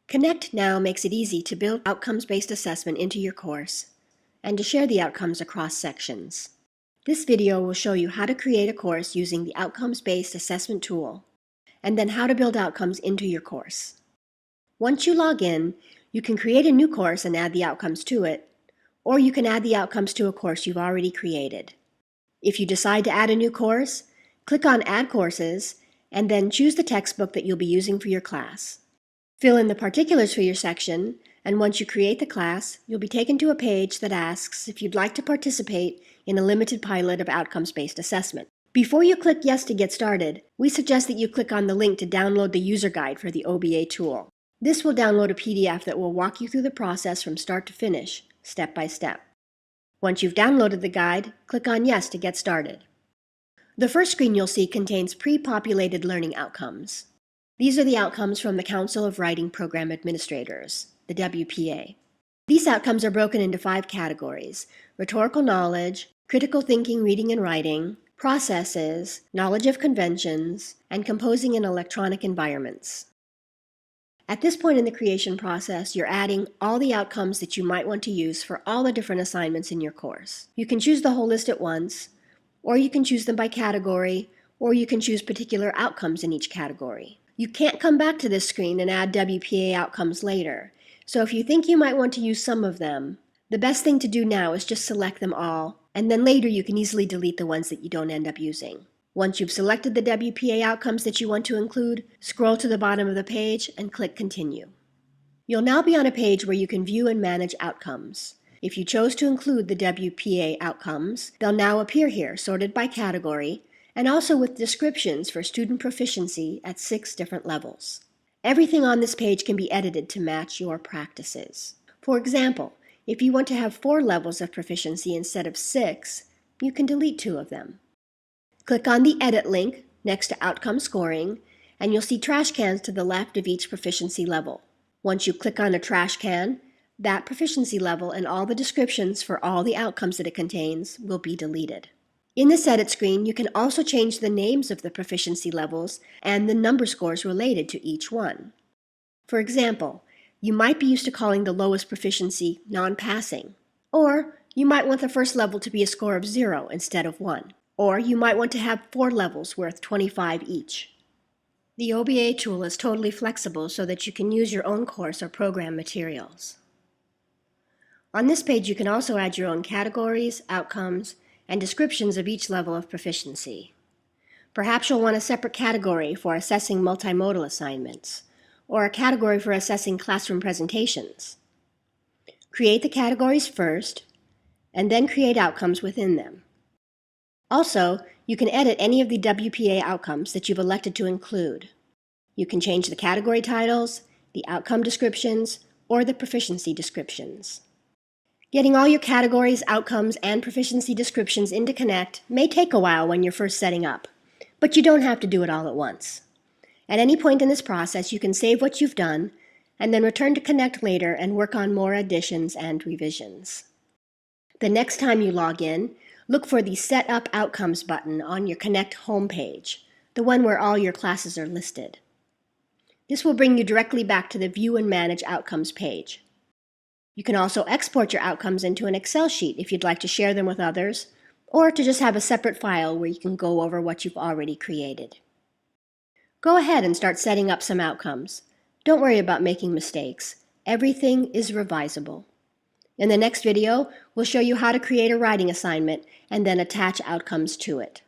Connect now makes it easy to build outcomes-based assessment into your course and to share the outcomes across sections. This video will show you how to create a course using the outcomes-based assessment tool, and then how to build outcomes into your course. Once you log in, you can create a new course and add the outcomes to it, or you can add the outcomes to a course you've already created. If you decide to add a new course, click on Add Courses, and then choose the textbook that you'll be using for your class. Fill in the particulars for your section, and once you create the class, you'll be taken to a page that asks if you'd like to participate in a limited pilot of outcomes-based assessment. Before you click Yes to get started, we suggest that you click on the link to download the user guide for the OBA tool. This will download a PDF that will walk you through the process from start to finish, step by step. Once you've downloaded the guide, click on Yes to get started. The first screen you'll see contains pre-populated learning outcomes. These are the outcomes from the Council of Writing Program Administrators, the WPA. These outcomes are broken into 5 categories: rhetorical knowledge, critical thinking, reading and writing, processes, knowledge of conventions, and composing in electronic environments. At this point in the creation process, you're adding all the outcomes that you might want to use for all the different assignments in your course. You can choose the whole list at once, or you can choose them by category, or you can choose particular outcomes in each category. You can't come back to this screen and add WPA outcomes later, so if you think you might want to use some of them, the best thing to do now is just select them all, and then later you can easily delete the ones that you don't end up using. Once you've selected the WPA outcomes that you want to include, scroll to the bottom of the page and click Continue. You'll now be on a page where you can view and manage outcomes. If you chose to include the WPA outcomes, they'll now appear here, sorted by category, and also with descriptions for student proficiency at 6 different levels. Everything on this page can be edited to match your practices. For example, if you want to have 4 levels of proficiency instead of 6, you can delete 2 of them. Click on the Edit link next to Outcome Scoring, and you'll see trash cans to the left of each proficiency level. Once you click on a trash can, that proficiency level and all the descriptions for all the outcomes that it contains will be deleted. In this Edit screen, you can also change the names of the proficiency levels and the number scores related to each one. For example, you might be used to calling the lowest proficiency non-passing, or you might want the first level to be a score of 0 instead of 1. Or you might want to have 4 levels worth 25 each. The OBA tool is totally flexible so that you can use your own course or program materials. On this page, you can also add your own categories, outcomes, and descriptions of each level of proficiency. Perhaps you'll want a separate category for assessing multimodal assignments, or a category for assessing classroom presentations. Create the categories first, and then create outcomes within them. Also, you can edit any of the WPA outcomes that you've elected to include. You can change the category titles, the outcome descriptions, or the proficiency descriptions. Getting all your categories, outcomes, and proficiency descriptions into Connect may take a while when you're first setting up, but you don't have to do it all at once. At any point in this process, you can save what you've done, and then return to Connect later and work on more additions and revisions. The next time you log in, look for the Set Up Outcomes button on your Connect homepage, the one where all your classes are listed. This will bring you directly back to the View and Manage Outcomes page. You can also export your outcomes into an Excel sheet if you'd like to share them with others, or to just have a separate file where you can go over what you've already created. Go ahead and start setting up some outcomes. Don't worry about making mistakes. Everything is revisable. In the next video, we'll show you how to create a writing assignment and then attach outcomes to it.